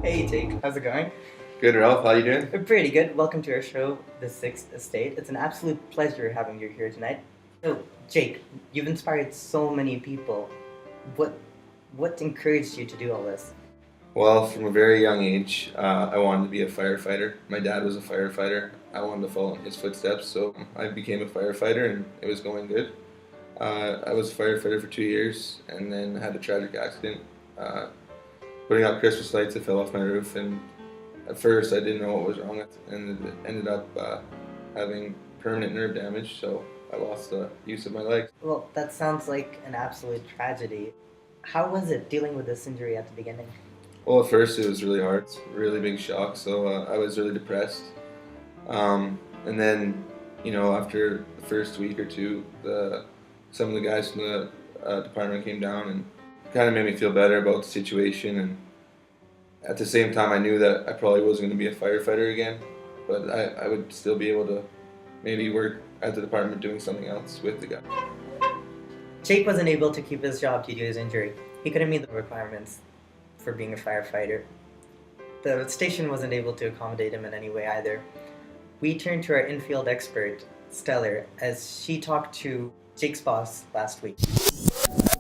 Hey Jake, how's it going? Good, Ralph. How you doing? Pretty good. Welcome to our show, The Sixth Estate. It's an absolute pleasure having you here tonight. So, Jake, you've inspired so many people. What what encouraged you to do all this? Well, from a very young age, I wanted to be a firefighter. My dad was a firefighter. I wanted to follow in his footsteps, so I became a firefighter, and it was going good. I was a firefighter for 2 years, and then had a tragic accident. Putting out Christmas lights, it fell off my roof, and at first I didn't know what was wrong, and it ended up having permanent nerve damage, so I lost the use of my legs. Well, that sounds like an absolute tragedy. How was it dealing with this injury at the beginning? Well, at first it was really hard, it's a really big shock, so I was really depressed. And then, after the first week or two, some of the guys from the department came down and kind of made me feel better about the situation. And at the same time, I knew that I probably wasn't going to be a firefighter again, but I would still be able to maybe work at the department doing something else with the guy. Jake wasn't able to keep his job due to his injury. He couldn't meet the requirements for being a firefighter. The station wasn't able to accommodate him in any way either. We turned to our infield expert, Stellar, as she talked to Jake's boss last week.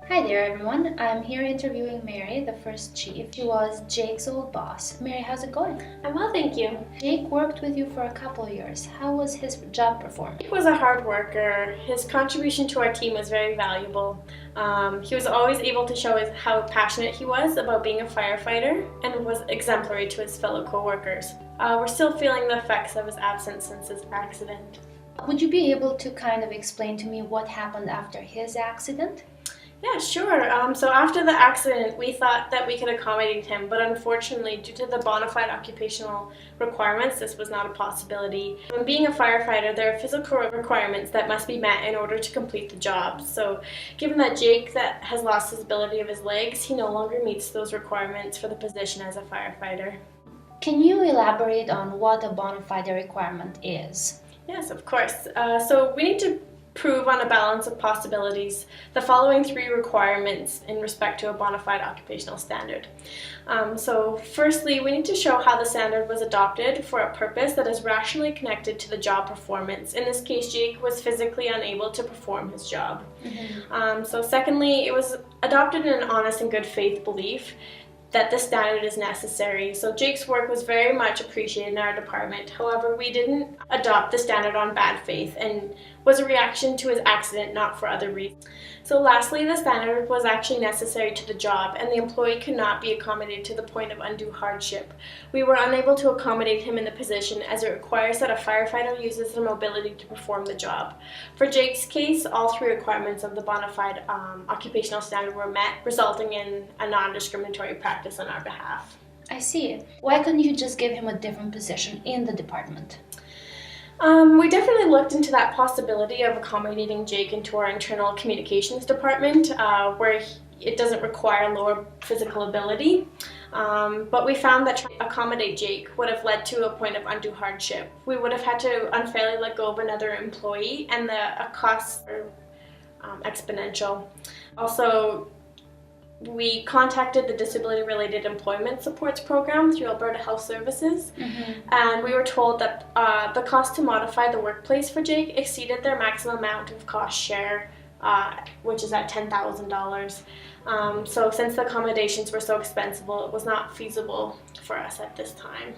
Hi there everyone, I'm here interviewing Mary, the first chief. She was Jake's old boss. Mary, how's it going? I'm well, thank you. Jake worked with you for a couple of years. How was his job performance? Jake was a hard worker. His contribution to our team was very valuable. He was always able to show how passionate he was about being a firefighter and was exemplary to his fellow co-workers. We're still feeling the effects of his absence since his accident. Would you be able to kind of explain to me what happened after his accident? Yeah, sure. So after the accident, we thought that we could accommodate him, but unfortunately, due to the bona fide occupational requirements, this was not a possibility. When being a firefighter, there are physical requirements that must be met in order to complete the job. So given that Jake has lost his ability of his legs, he no longer meets those requirements for the position as a firefighter. Can you elaborate on what a bona fide requirement is? Yes, of course. So we need to prove on a balance of possibilities the following 3 requirements in respect to a bona fide occupational standard. So firstly, we need to show how the standard was adopted for a purpose that is rationally connected to the job performance. In this case, Jake was physically unable to perform his job. So secondly, it was adopted in an honest and good faith belief that this standard is necessary. So Jake's work was very much appreciated in our department. However, we didn't adopt the standard on bad faith and was a reaction to his accident, not for other reasons. So lastly, the standard was actually necessary to the job and the employee could not be accommodated to the point of undue hardship. We were unable to accommodate him in the position as it requires that a firefighter uses their mobility to perform the job. For Jake's case, all 3 requirements of the bona fide occupational standard were met, resulting in a non-discriminatory practice on our behalf. I see. Why couldn't you just give him a different position in the department? We definitely looked into that possibility of accommodating Jake into our internal communications department, where it doesn't require lower physical ability. But we found that trying to accommodate Jake would have led to a point of undue hardship. We would have had to unfairly let go of another employee, and the costs are exponential. Also, we contacted the Disability-Related Employment Supports Program through Alberta Health Services, and we were told that the cost to modify the workplace for Jake exceeded their maximum amount of cost share, which is at $10,000. So since the accommodations were so expensive, it was not feasible for us at this time.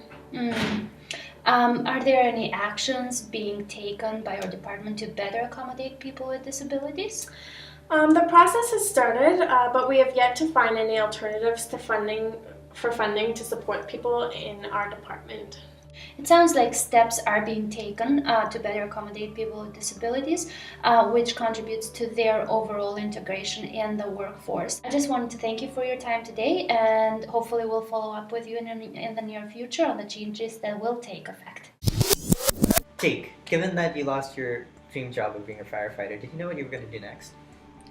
Are there any actions being taken by your department to better accommodate people with disabilities? The process has started, but we have yet to find any alternatives to funding to support people in our department. It sounds like steps are being taken to better accommodate people with disabilities, which contributes to their overall integration in the workforce. I just wanted to thank you for your time today, and hopefully we'll follow up with you in the near future on the changes that will take effect. Jake, given that you lost your dream job of being a firefighter, did you know what you were going to do next?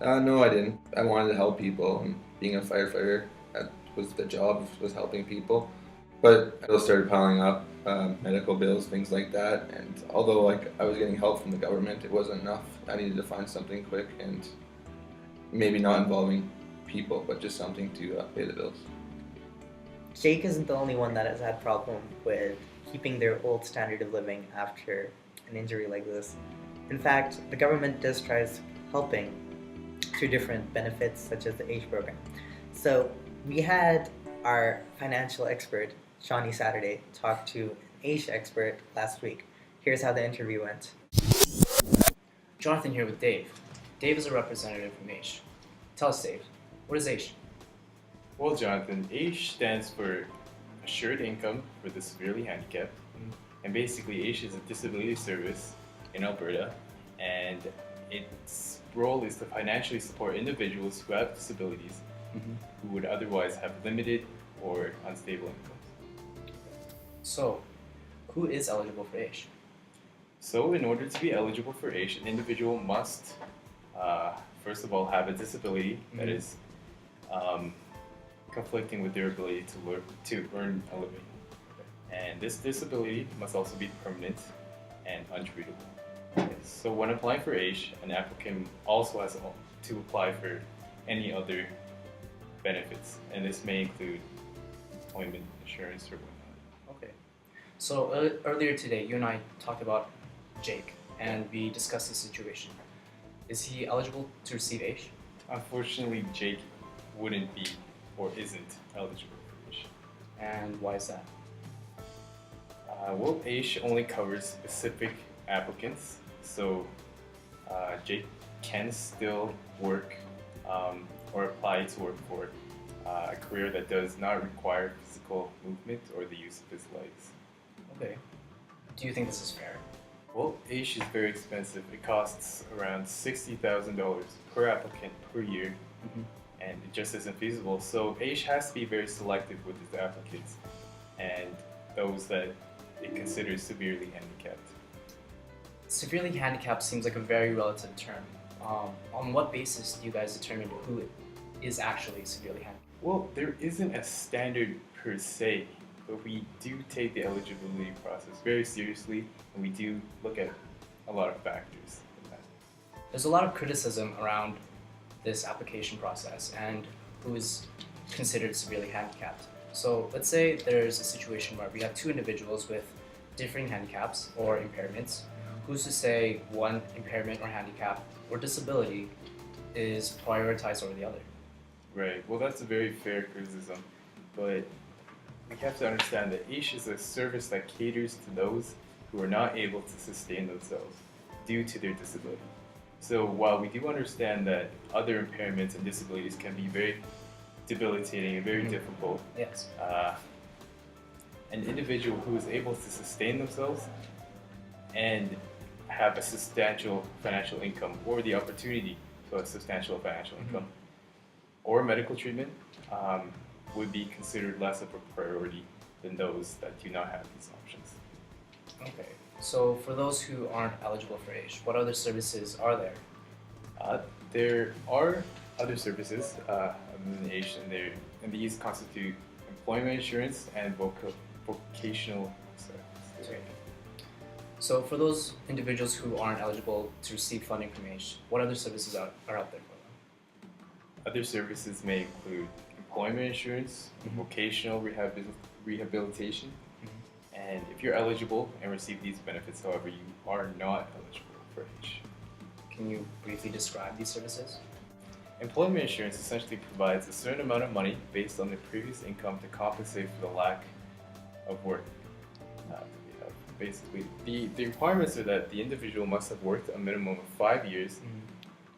No, I didn't. I wanted to help people, and being a firefighter, that was the job, was helping people. But bills started piling up, medical bills, things like that. And although I was getting help from the government, it wasn't enough. I needed to find something quick and maybe not involving people, but just something to pay the bills. Jake isn't the only one that has had problem with keeping their old standard of living after an injury like this. In fact, the government does tries helping through different benefits such as the AGE program. So we had our financial expert, Shawnee Saturday, talk to an AGE expert last week. Here's how the interview went. Jonathan here with Dave. Dave is a representative from AISH. Tell us, Dave, what is AISH? Well, Jonathan, AISH stands for Assured Income for the Severely Handicapped. And basically, AISH is a disability service in Alberta, and its role is to financially support individuals who have disabilities who would otherwise have limited or unstable incomes. So, who is eligible for AISH? So, in order to be eligible for AISH, an individual must, first of all, have a disability that is conflicting with their ability to earn a living. And this disability must also be permanent and untreatable. So when applying for AISH, an applicant also has to apply for any other benefits, and this may include employment insurance or whatnot. Okay. So earlier today, you and I talked about Jake, and we discussed the situation. Is he eligible to receive AISH? Unfortunately, Jake wouldn't be or isn't eligible for AISH. And why is that? Well, AISH only covers specific applicants, so Jake can still work or apply to work for a career that does not require physical movement or the use of his legs. Okay. Do you think this is fair? Well, AISH is very expensive. It costs around $60,000 per applicant per year, and it just isn't feasible. So AISH has to be very selective with its applicants and those that it considers severely handicapped. Severely handicapped seems like a very relative term. On what basis do you guys determine who is actually severely handicapped? Well, there isn't a standard per se, but we do take the eligibility process very seriously, and we do look at a lot of factors in that. There's a lot of criticism around this application process and who is considered severely handicapped. So let's say there's a situation where we have two individuals with differing handicaps or impairments. Who's to say one impairment or handicap or disability is prioritized over the other? Right, well that's a very fair criticism, but we have to understand that AISH is a service that caters to those who are not able to sustain themselves due to their disability. So while we do understand that other impairments and disabilities can be very debilitating and very difficult, Yes. an individual who is able to sustain themselves and have a substantial financial income or the opportunity to a substantial financial income or medical treatment would be considered less of a priority than those that do not have these options. Okay. So for those who aren't eligible for AISH, what other services are there? There are other services other than AISH, and these constitute employment insurance and vocational services. Okay. So for those individuals who aren't eligible to receive funding from AISH, what other services are out there for them? Other services may include employment insurance, vocational rehabilitation, and if you're eligible and receive these benefits, however, you are not eligible for AISH. Can you briefly describe these services? Employment insurance essentially provides a certain amount of money based on the previous income to compensate for the lack of work. Basically, the requirements are that the individual must have worked a minimum of 5 years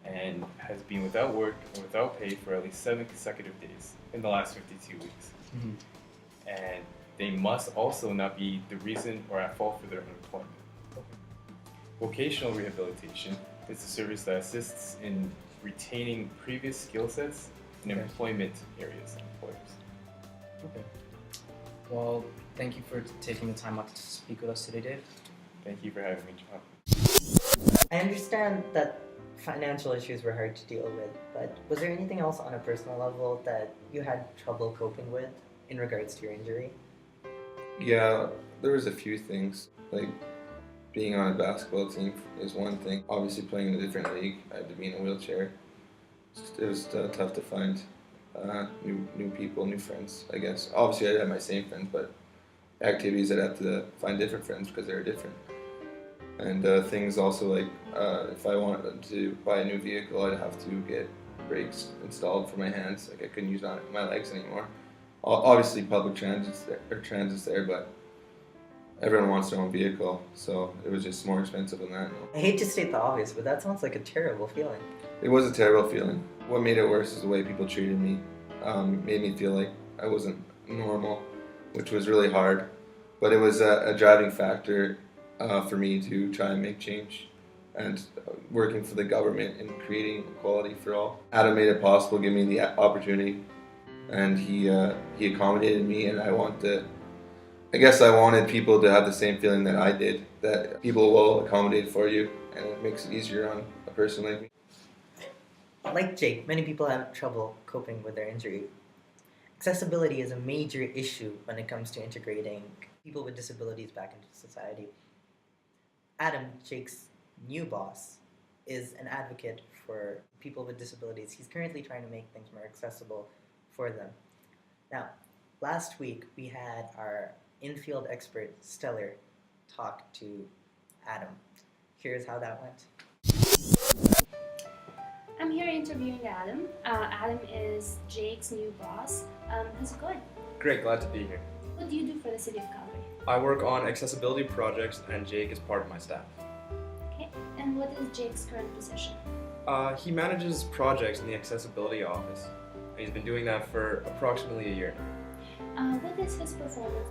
and has been without work and without pay for at least 7 consecutive days in the last 52 weeks. And they must also not be the reason or at fault for their unemployment. Vocational rehabilitation is a service that assists in retaining previous skill sets in employment areas and employers. Okay. Well, thank you for taking the time out to speak with us today, Dave. Thank you for having me, John. I understand that financial issues were hard to deal with, but was there anything else on a personal level that you had trouble coping with in regards to your injury? Yeah, there was a few things, like being on a basketball team is one thing. Obviously playing in a different league, I had to be in a wheelchair. It was tough to find new people, new friends. I guess obviously I'd have my same friends, but activities I'd have to find different friends because they're different. And things also like if I wanted to buy a new vehicle, I'd have to get brakes installed for my hands. Like I couldn't use my legs anymore. Obviously, public transit's there, but everyone wants their own vehicle, so it was just more expensive than that. I hate to state the obvious, but that sounds like a terrible feeling. It was a terrible feeling. What made it worse is the way people treated me. Made me feel like I wasn't normal, which was really hard. But it was a driving factor for me to try and make change and working for the government and creating equality for all. Adam made it possible, gave me the opportunity, and he accommodated me, and I guess I wanted people to have the same feeling that I did, that people will accommodate for you, and it makes it easier on a person like me. Like Jake, many people have trouble coping with their injury. Accessibility is a major issue when it comes to integrating people with disabilities back into society. Adam, Jake's new boss, is an advocate for people with disabilities. He's currently trying to make things more accessible for them. Now, last week we had our in-field expert, Stellar, talk to Adam. Here's how that went. I'm here interviewing Adam. Adam is Jake's new boss. How's it going? Great, glad to be here. What do you do for the city of Calgary? I work on accessibility projects and Jake is part of my staff. Okay, and what is Jake's current position? He manages projects in the accessibility office. He's been doing that for approximately a year now. What is his performance?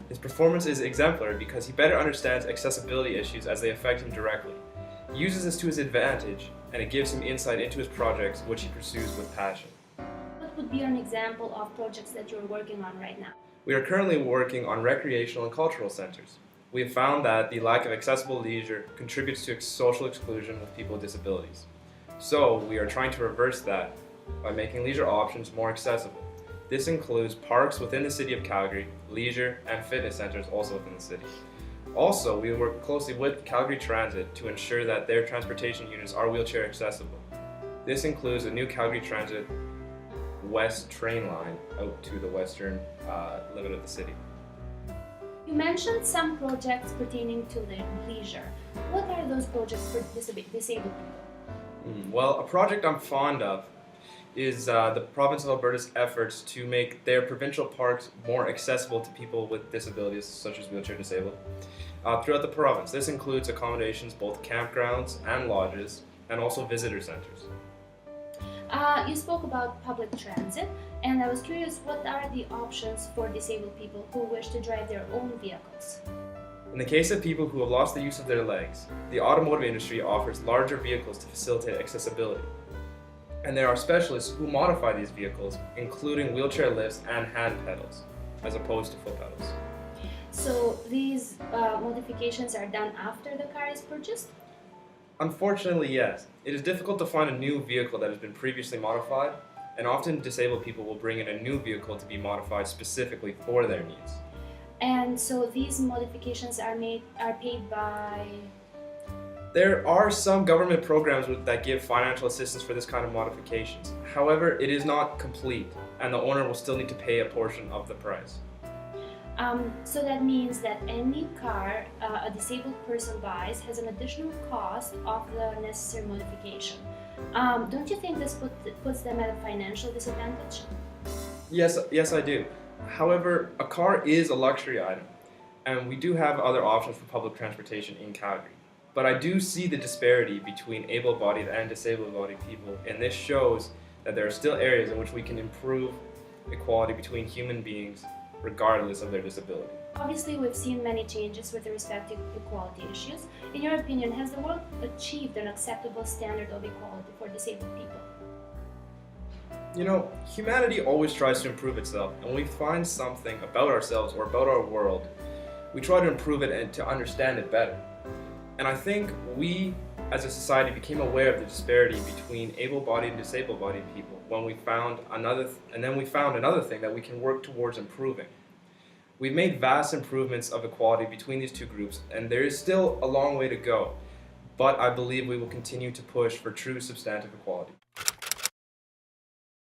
His performance is exemplary because he better understands accessibility issues as they affect him directly. He uses this to his advantage, and it gives him insight into his projects, which he pursues with passion. What would be an example of projects that you're working on right now? We are currently working on recreational and cultural centers. We have found that the lack of accessible leisure contributes to social exclusion with people with disabilities. So we are trying to reverse that by making leisure options more accessible. This includes parks within the city of Calgary, leisure and fitness centers also within the city. Also, we work closely with Calgary Transit to ensure that their transportation units are wheelchair accessible. This includes a new Calgary Transit West train line out to the western limit of the city. You mentioned some projects pertaining to leisure. What are those projects for disabled people? Well, a project I'm fond of is the province of Alberta's efforts to make their provincial parks more accessible to people with disabilities, such as wheelchair disabled, throughout the province. This includes accommodations, both campgrounds and lodges, and also visitor centers. You spoke about public transit, and I was curious, what are the options for disabled people who wish to drive their own vehicles? In the case of people who have lost the use of their legs, the automotive industry offers larger vehicles to facilitate accessibility. And there are specialists who modify these vehicles, including wheelchair lifts and hand pedals, as opposed to foot pedals. So these modifications are done after the car is purchased? Unfortunately, yes. It is difficult to find a new vehicle that has been previously modified, and often disabled people will bring in a new vehicle to be modified specifically for their needs. And so these modifications are paid by... There are some government programs that give financial assistance for this kind of modifications. However, it is not complete, and the owner will still need to pay a portion of the price. So that means that any car a disabled person buys has an additional cost of the necessary modification. Don't you think this puts them at a financial disadvantage? Yes, I do. However, a car is a luxury item, and we do have other options for public transportation in Calgary. But I do see the disparity between able-bodied and disabled-bodied people, and this shows that there are still areas in which we can improve equality between human beings regardless of their disability. Obviously, we've seen many changes with respect to equality issues. In your opinion, has the world achieved an acceptable standard of equality for disabled people? You know, humanity always tries to improve itself, and when we find something about ourselves or about our world, we try to improve it and to understand it better. And I think we, as a society, became aware of the disparity between able-bodied and disabled-bodied people when we found another thing that we can work towards improving. We've made vast improvements of equality between these two groups, and there is still a long way to go, but I believe we will continue to push for true substantive equality.